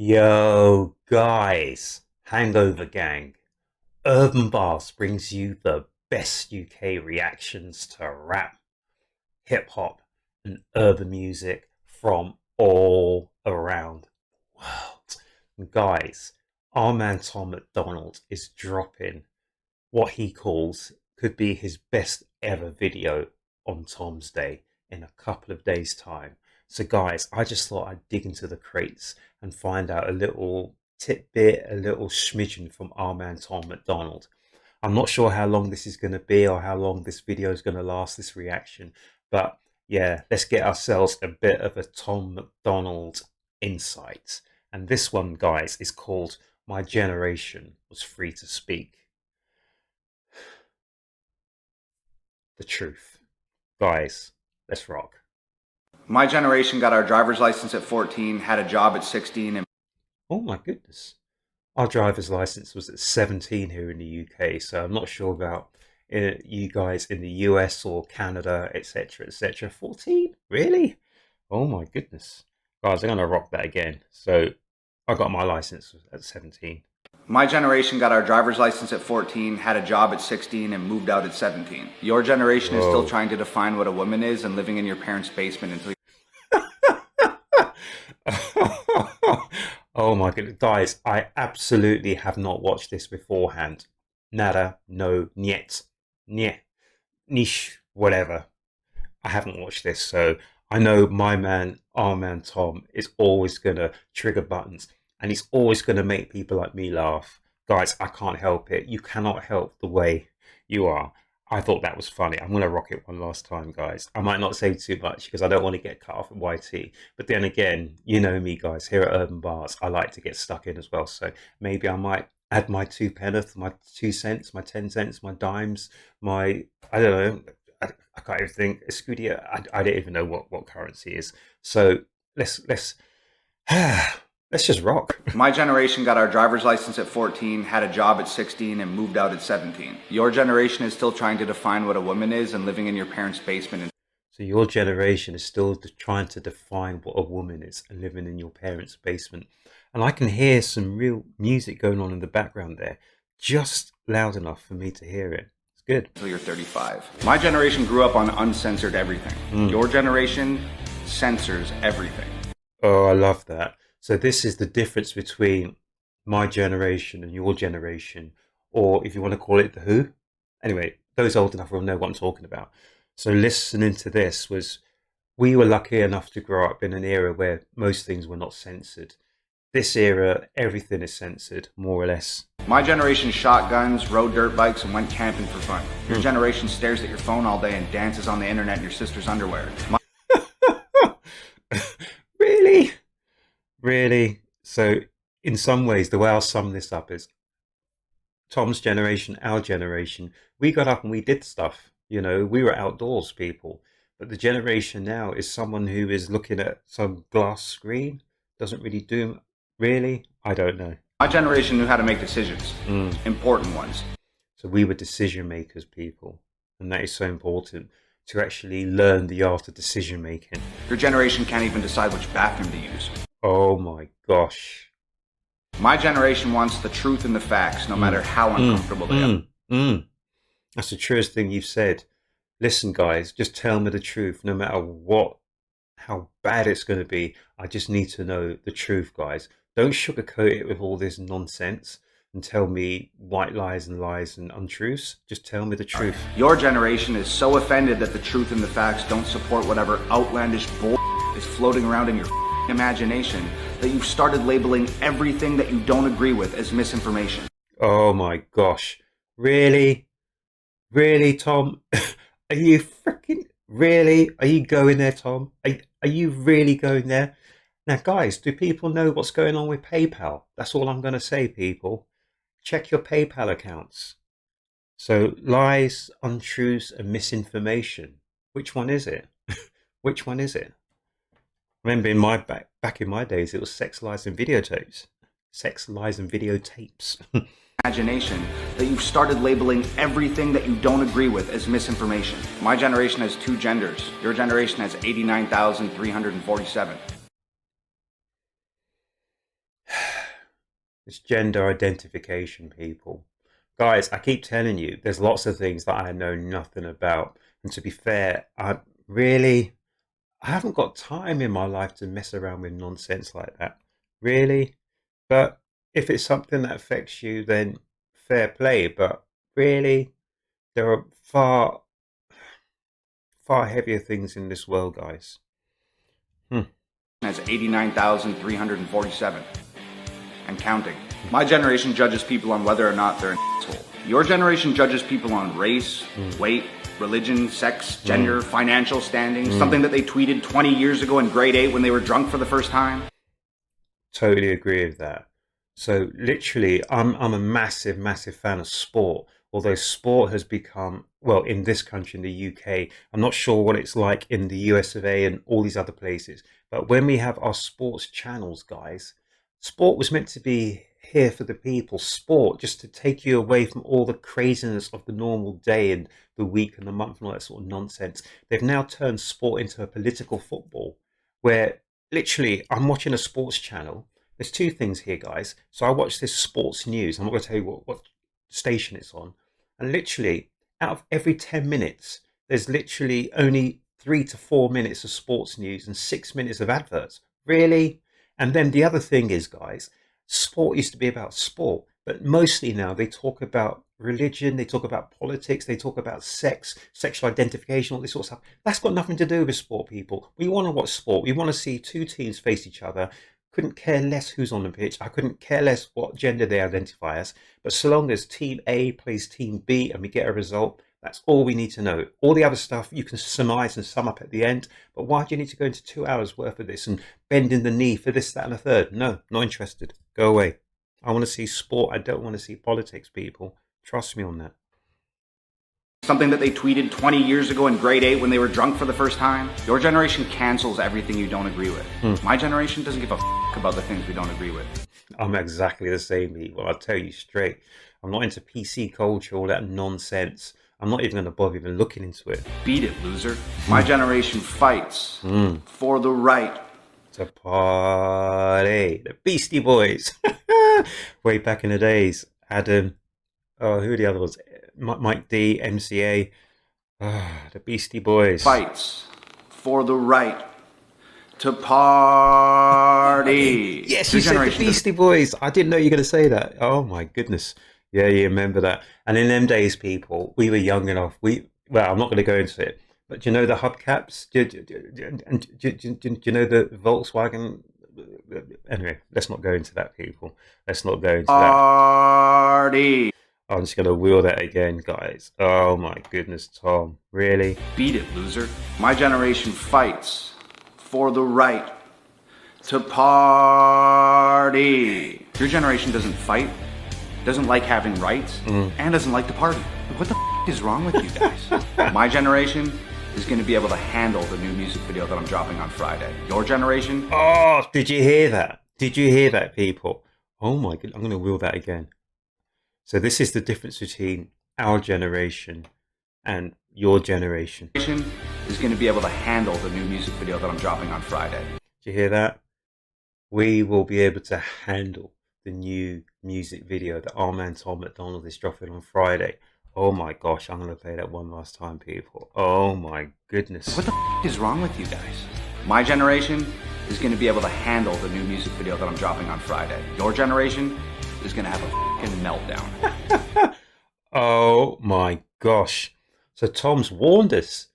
Yo, guys, Hangover Gang. Urban Barz brings you the best UK reactions to rap, hip hop, and urban music from all around the world. And guys, our man Tom MacDonald is dropping what he calls could be his best ever video on Tom's Day in a couple of days' time. So, guys, I just thought I'd dig into the crates and find out a little tidbit, a little smidgen from our man Tom MacDonald. I'm not sure how long this is going to be or how long this video is going to last, this reaction, but yeah, let's get ourselves a bit of a Tom MacDonald insight. And this one, guys, is called My Generation Was Free to Speak. The truth. Guys, let's rock. My generation got our driver's license at 14, had a job at 16, and Oh my goodness. Our driver's license was at 17 here in the UK, so I'm not sure about you guys in the US or Canada, etc., etc. 14? Really? Oh my goodness. Guys, I'm going to rock that again. So I got my license at 17. my generation got our driver's license at 14, had a job at 16, and moved out at 17. Your generation is still Whoa. trying to define what a woman is and living in your parents' basement until Oh my goodness. Guys, I absolutely have not watched this beforehand. Nada, no, niet, niet, niche, whatever. I haven't watched this, so I know my man, our man Tom, is always gonna trigger buttons and he's always gonna make people like me laugh. Guys, I can't help it. You cannot help the way you are. I thought that was funny. I'm gonna rock it one last time, guys. I might not say too much because I don't want to get cut off at YT. But then again, you know me, guys. Here at Urb'n Barz, I like to get stuck in as well. So maybe I might add my two penneth, my 2 cents, my 10 cents, my dimes, my I don't know. I can't even think. Escudia. I don't even know what currency is. So let's let's just rock. my generation got our driver's license at 14, had a job at 16, and moved out at 17. Your generation is still trying to define what a woman is and living in your parents' basement. So your generation is still trying to define what a woman is and living in your parents' basement. And I can hear some real music going on in the background there, just loud enough for me to hear it. It's good. Until you're 35. My generation grew up on uncensored everything. Your generation censors everything. Oh, I love that. So this is the difference between my generation and your generation, or if you want to call it the Who. Anyway, those old enough will know what I'm talking about. So listening to this was, we were lucky enough to grow up in an era where most things were not censored. This era, everything is censored, more or less. My generation shot guns, rode dirt bikes, and went camping for fun. Your generation stares at your phone all day and dances on the internet in your sister's underwear. Really? Really? So in some ways, the way I'll sum this up is Tom's generation, our generation, we got up and we did stuff. You know, we were outdoors people. But the generation now is someone who is looking at some glass screen, doesn't really do, really? I don't know. My generation knew how to make decisions, important ones. So we were decision makers, people. And that is so important to actually learn the art of decision making. Your generation can't even decide which bathroom to use. Oh my gosh. My generation wants the truth and the facts, no matter how uncomfortable they are. That's the truest thing you've said. Listen, guys, just tell me the truth, no matter what, how bad it's going to be. I just need to know the truth, guys. Don't sugarcoat it with all this nonsense and tell me white lies and untruths. Just tell me the truth. Your generation is so offended that the truth and the facts don't support whatever outlandish bull is floating around in your imagination that you've started labeling everything that you don't agree with as misinformation. Oh my gosh. Really? Really, Tom? Are you freaking really? Are you going there, Tom? Are you really going there? Now, guys, do people know what's going on with PayPal? That's all I'm going to say, people. Check your PayPal accounts. So lies, untruths, and misinformation. Which one is it? Which one is it? Remember, in my back in my days, it was sex, lies, and videotapes. Sex, lies, and videotapes. Imagination that you've started labeling everything that you don't agree with as misinformation. My generation has 2 genders. Your generation has 89,347. It's gender identification, people. Guys, I keep telling you, there's lots of things that I know nothing about. And to be fair, I haven't got time in my life to mess around with nonsense like that. Really? But if it's something that affects you, then fair play. But really, there are far heavier things in this world, guys. Hmm. Has 89,347 and counting. My generation judges people on whether or not they're an asshole. Your generation judges people on race, weight, religion, sex, gender, financial standing, something that they tweeted 20 years ago in grade 8 when they were drunk for the first time. Totally agree with that. So literally, I'm a massive fan of sport. Although sport has become, well, in this country, in the UK, I'm not sure what it's like in the US of A and all these other places. But when we have our sports channels, guys, sport was meant to be here for the people. Sport just to take you away from all the craziness of the normal day and the week and the month and all that sort of nonsense. They've now turned sport into a political football where literally I'm watching a sports channel. There's two things here, guys. So I watch this sports news. I'm not going to tell you what station it's on. And literally, out of every 10 minutes, there's literally only 3 to 4 minutes of sports news and 6 minutes of adverts. Really? And then the other thing is, guys, sport used to be about sport, but mostly now they talk about religion, they talk about politics, they talk about sex, sexual identification, all this sort of stuff. That's got nothing to do with sport, people. We want to watch sport. We want to see two teams face each other. Couldn't care less who's on the pitch. I couldn't care less what gender they identify as. But so long as team A plays team B and we get a result, that's all we need to know. All the other stuff you can surmise and sum up at the end. But why do you need to go into 2 hours worth of this and bending the knee for this, that, and a third? No, not interested. Go away. I want to see sport. I don't want to see politics, people. Trust me on that. Something that they tweeted 20 years ago in grade 8 when they were drunk for the first time. Your generation cancels everything you don't agree with. My generation doesn't give a about the things we don't agree with. I'm exactly the same, people. I'll tell you straight. I'm not into PC culture, all that nonsense. I'm not even going to bother even looking into it. Beat it, loser. My generation fights for the right to party. The Beastie Boys. Way back in the days. Adam. Oh, who are the other ones? Mike D, emcee. The Beastie Boys. Fights for the right to party. Yes, you said the Beastie Boys. I didn't know you were going to say that. Oh my goodness. Yeah, you remember that. And in them days, people, we were young enough. Well, I'm not going to go into it, but do you know the hubcaps? Do you know the Volkswagen? Anyway, let's not go into that, people. Let's not go into that. Party. I'm just going to wheel that again, guys. Oh my goodness, Tom. Really? Beat it, loser. My generation fights for the right to party. Your generation doesn't fight, doesn't like having rights, and doesn't like to party. What the is wrong with you guys? My generation is going to be able to handle the new music video that I'm dropping on Friday. Your generation? Oh, did you hear that? Did you hear that, people? Oh my god, I'm going to wheel that again. So this is the difference between our generation and your generation. Is going to be able to handle the new music video that I'm dropping on Friday. Did you hear that? We will be able to handle the new music video that our man Tom MacDonald is dropping on Friday. Oh my gosh, I'm going to play that one last time, people. Oh my goodness. What the is wrong with you guys? My generation is going to be able to handle the new music video that I'm dropping on Friday. Your generation is going to have a fucking meltdown. Oh my gosh. So Tom's warned us.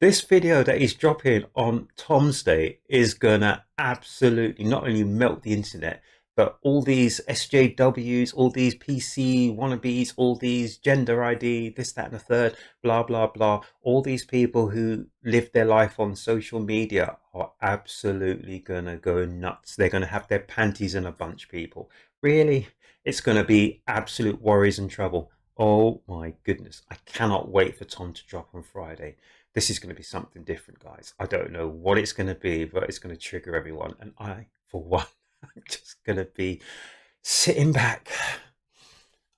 This video that he's dropping on Tom's Day is going to absolutely not only melt the internet, but all these SJWs, all these PC wannabes, all these gender ID, this, that, and the third, blah, blah, blah. All these people who live their life on social media are absolutely going to go nuts. They're going to have their panties in a bunch, people. Really? It's going to be absolute worries and trouble. Oh my goodness. I cannot wait for Tom to drop on Friday. This is going to be something different, guys. I don't know what it's going to be, but it's going to trigger everyone. And I, for one, I'm just going to be sitting back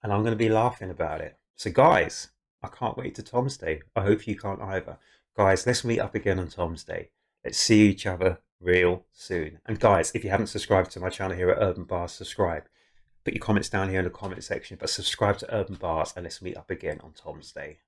and I'm going to be laughing about it. So guys, I can't wait to Tom's Day. I hope you can't either. Guys, let's meet up again on Tom's Day. Let's see each other real soon. And guys, if you haven't subscribed to my channel here at Urb'n Barz, subscribe. Put your comments down here in the comment section, but subscribe to Urb'n Barz and let's meet up again on Tom's Day.